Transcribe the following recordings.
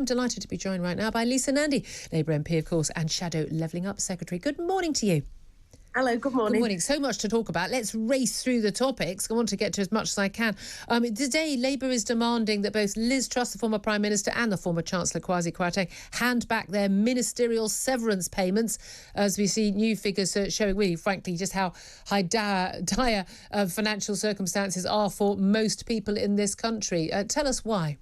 I'm delighted to be joined right now by Lisa Nandy, Labour MP, of course, and Shadow Levelling Up Secretary. Good morning to you. Hello, good morning. Good morning. So much to talk about. Let's race through the topics. I want to get to as much as I can. Today, Labour is demanding that both Liz Truss, the former Prime Minister, and the former Chancellor Kwasi Kwarteng hand back their ministerial severance payments, as we see new figures showing, really, frankly, just how dire financial circumstances are for most people in this country. Tell us why.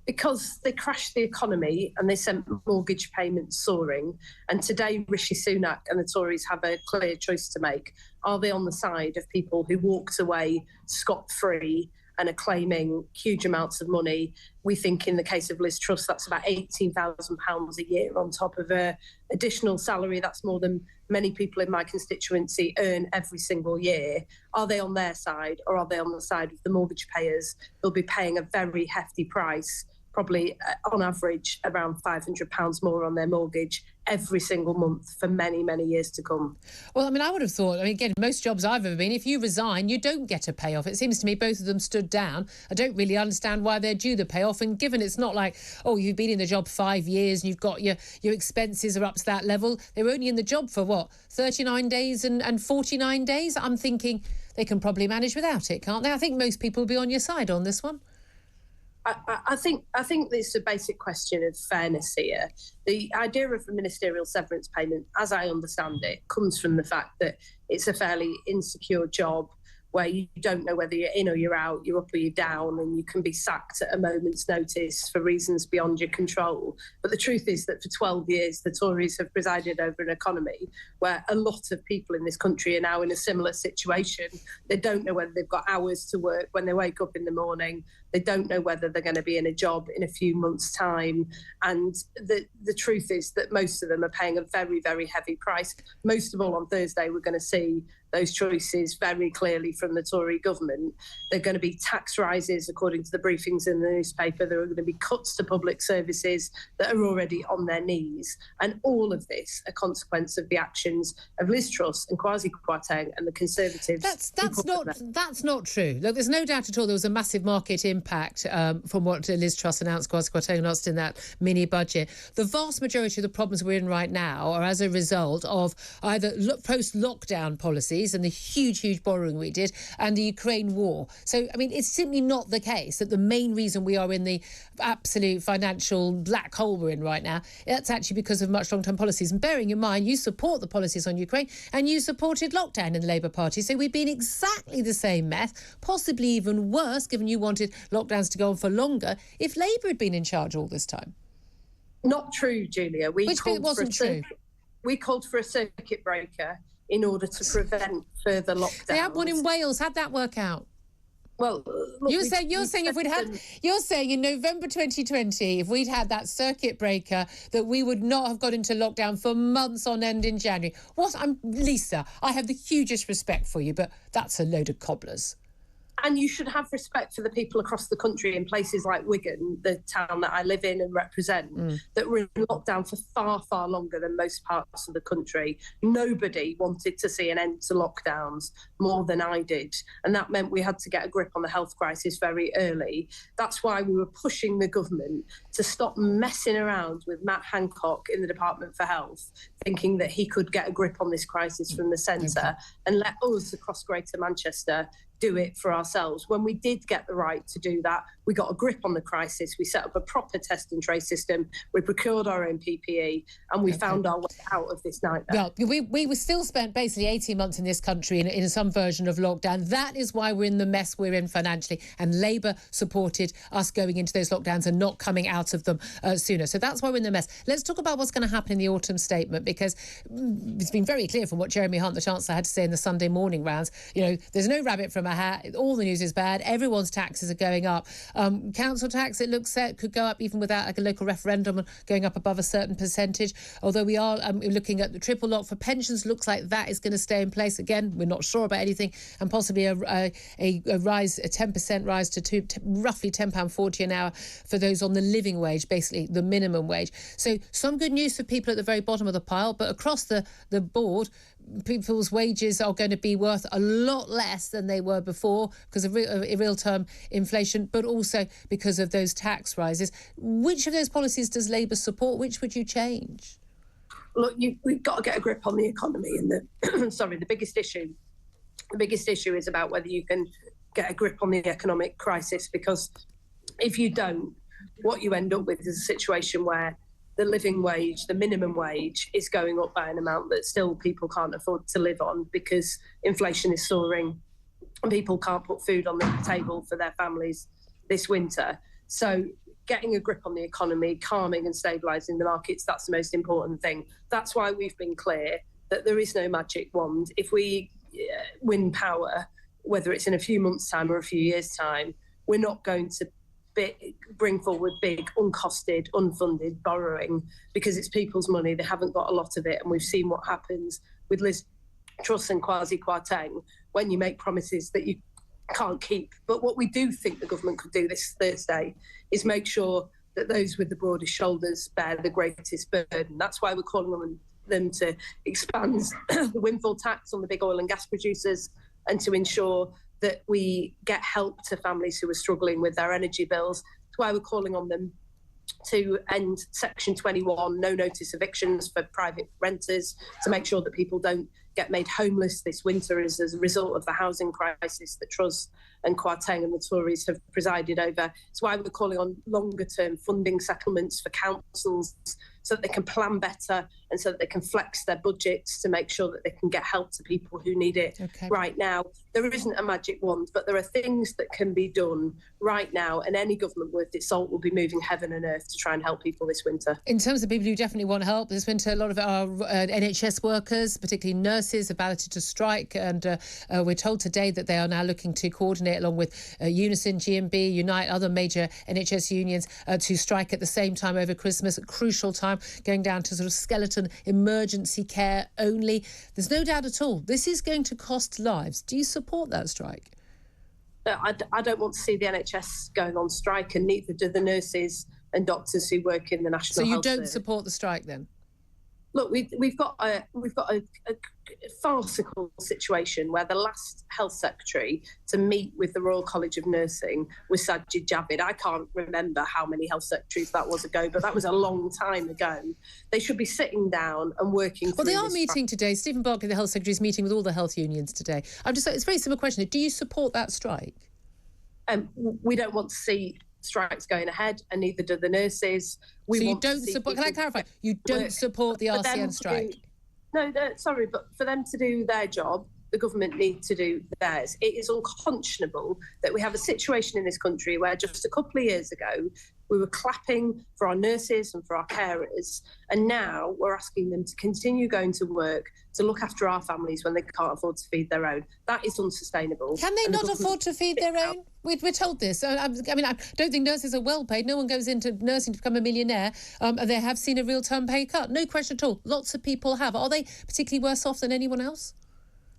Because they crashed the economy and they sent mortgage payments soaring. And today, Rishi Sunak and the Tories have a clear choice to make. Are they on the side of people who walked away scot-free and are claiming huge amounts of money? We think in the case of Liz Truss, that's about £18,000 a year on top of her additional salary. That's more than many people in my constituency earn every single year. Are they on their side, or are they on the side of the mortgage payers? They'll be paying a very hefty price, probably on average around £500 more on their mortgage every single month for many, many years to come. Well, I mean, I would have thought, again, most jobs I've ever been, if you resign, you don't get a payoff. It seems to me both of them stood down. I don't really understand why they're due the payoff. And given it's not like, oh, you've been in the job 5 years and you've got your expenses are up to that level. They were only in the job for, 39 days and 49 days? I'm thinking they can probably manage without it, can't they? I think most people will be on your side on this one. I think it's a basic question of fairness here. The idea of a ministerial severance payment, as I understand it, comes from the fact that it's a fairly insecure job where you don't know whether you're in or you're out, you're up or you're down, and you can be sacked at a moment's notice for reasons beyond your control. But the truth is that for 12 years, the Tories have presided over an economy where a lot of people in this country are now in a similar situation. They don't know whether they've got hours to work when they wake up in the morning. They don't know whether they're going to be in a job in a few months' time. And the truth is that most of them are paying a very, very heavy price. Most of all, on Thursday, we're going to see those choices very clearly from the Tory government. There are going to be tax rises, according to the briefings in the newspaper. There are going to be cuts to public services that are already on their knees. And all of this a consequence of the actions of Liz Truss and Kwasi Kwarteng and the Conservatives. That's not true. Look, there's no doubt at all there was a massive market impact from what Liz Truss announced, Kwasi Kwarteng announced in that mini budget. The vast majority of the problems we're in right now are as a result of either post-lockdown policies and the huge borrowing we did and the Ukraine war. So, I mean, it's simply not the case that the main reason we are in the absolute financial black hole we're in right now, that's actually because of much long-term policies. And bearing in mind, you support the policies on Ukraine and you supported lockdown in the Labour Party. So we've been exactly the same mess, possibly even worse, given you wanted lockdowns to go on for longer, if Labour had been in charge all this time. Not true, Julia. Which bit wasn't true? We called for a circuit breaker in order to prevent further lockdowns. They had one in Wales. How'd that work out? Well, look, you're saying in November 2020, if we'd had that circuit breaker, that we would not have got into lockdown for months on end in January. Lisa, I have the hugest respect for you, but that's a load of cobblers. And you should have respect for the people across the country in places like Wigan, the town that I live in and represent, that were in lockdown for far, far longer than most parts of the country. Nobody wanted to see an end to lockdowns more than I did. And that meant we had to get a grip on the health crisis very early. That's why we were pushing the government to stop messing around with Matt Hancock in the Department for Health, thinking that he could get a grip on this crisis from the centre and let us across Greater Manchester do it for ourselves. When we did get the right to do that, we got a grip on the crisis. We set up a proper test and trace system. We procured our own PPE and we found our way out of this nightmare. Well, we were still spent basically 18 months in this country in some version of lockdown. That is why we're in the mess we're in financially. And Labour supported us going into those lockdowns and not coming out of them sooner. So that's why we're in the mess. Let's talk about what's going to happen in the autumn statement, because it's been very clear from what Jeremy Hunt, the Chancellor, had to say in the Sunday morning rounds. There's no rabbit from a hat. All the news is bad. Everyone's taxes are going up. Council tax, it looks set, could go up even without a local referendum, going up above a certain percentage. Although we are looking at the triple lock for pensions, looks like that is going to stay in place. Again, we're not sure about anything, and possibly a rise, a 10% rise to roughly £10.40 an hour for those on the living wage, basically the minimum wage. So some good news for people at the very bottom of the pile, but across the board, people's wages are going to be worth a lot less than they were before because of real-term inflation, but also because of those tax rises. Which of those policies does Labour support? Which would you change? Look, we've got to get a grip on the economy, and the biggest issue is about whether you can get a grip on the economic crisis, because if you don't, what you end up with is a situation where the living wage, the minimum wage, is going up by an amount that still people can't afford to live on because inflation is soaring and people can't put food on the table for their families this winter. So getting a grip on the economy, calming and stabilising the markets, that's the most important thing. That's why we've been clear that there is no magic wand. If we win power, whether it's in a few months' time or a few years' time, we're not going to bring forward big, uncosted, unfunded borrowing because it's people's money. They haven't got a lot of it. And we've seen what happens with Liz Truss and Kwasi Kwarteng when you make promises that you can't keep. But what we do think the government could do this Thursday is make sure that those with the broadest shoulders bear the greatest burden. That's why we're calling on them to expand the windfall tax on the big oil and gas producers and to ensure that we get help to families who are struggling with their energy bills. That's why we're calling on them to end Section 21, no notice evictions for private renters, to make sure that people don't get made homeless this winter as a result of the housing crisis that Truss and Kwarteng and the Tories have presided over. It's why we're calling on longer-term funding settlements for councils so that they can plan better and so that they can flex their budgets to make sure that they can get help to people who need it right now. There isn't a magic wand, but there are things that can be done right now, and any government worth its salt will be moving heaven and earth to try and help people this winter. In terms of people who definitely want help this winter, a lot of our NHS workers, particularly nurses, have balloted to strike, and we're told today that they are now looking to coordinate along with Unison, GMB, Unite, other major NHS unions to strike at the same time over Christmas, a crucial time, going down to sort of skeleton emergency care only. There's no doubt at all this is going to cost lives. Do you support that strike? I don't want to see the NHS going on strike, and neither do the nurses and doctors who work in the National Health Service. So you don't support the strike then? Look, we've got a farcical situation where the last health secretary to meet with the Royal College of Nursing was Sajid Javid. I can't remember how many health secretaries that was ago, but that was a long time ago. They should be sitting down and working. Well, they are meeting today. Stephen Barclay, the health secretary, is meeting with all the health unions today. It's a very simple question. Do you support that strike? We don't want to see strikes going ahead, and neither do the nurses. So you don't support, can I clarify, you don't support the RCN strike? No, sorry, but for them to do their job, the government need to do theirs. It is unconscionable that we have a situation in this country where just a couple of years ago we were clapping for our nurses and for our carers, and now we're asking them to continue going to work to look after our families when they can't afford to feed their own. That is unsustainable. Can they not afford to feed their own? We're told this. I don't think nurses are well paid. No one goes into nursing to become a millionaire. They have seen a real-term pay cut. No question at all. Lots of people have. Are they particularly worse off than anyone else?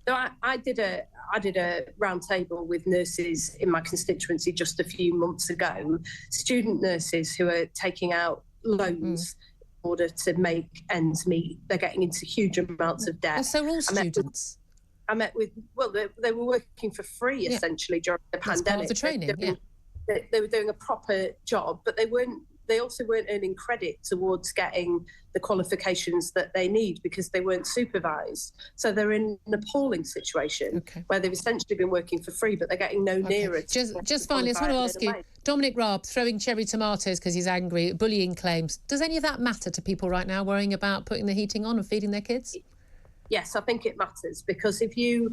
So I did a round table with nurses in my constituency just a few months ago, student nurses who are taking out loans in order to make ends meet. They're getting into huge amounts of debt. So all students? I met with, they were working for free essentially during the pandemic. Part of the training, they were doing a proper job, but they also weren't earning credit towards getting the qualifications that they need because they weren't supervised. So they're in an appalling situation where they've essentially been working for free, but they're getting no nearer. Just finally, I just want to ask you, Dominic Raab throwing cherry tomatoes because he's angry, bullying claims. Does any of that matter to people right now worrying about putting the heating on and feeding their kids? Yes, I think it matters, because if you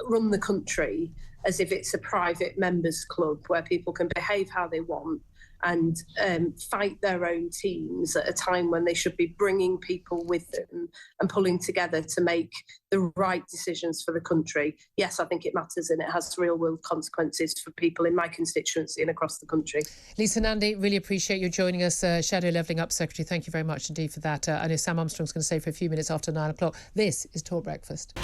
run the country as if it's a private members club where people can behave how they want and fight their own teams at a time when they should be bringing people with them and pulling together to make the right decisions for the country. Yes, I think it matters, and it has real-world consequences for people in my constituency and across the country. Lisa Nandy, really appreciate you joining us. Shadow Levelling Up Secretary, thank you very much indeed for that. I know Sam Armstrong's going to stay for a few minutes after 9 o'clock. This is Talk Breakfast.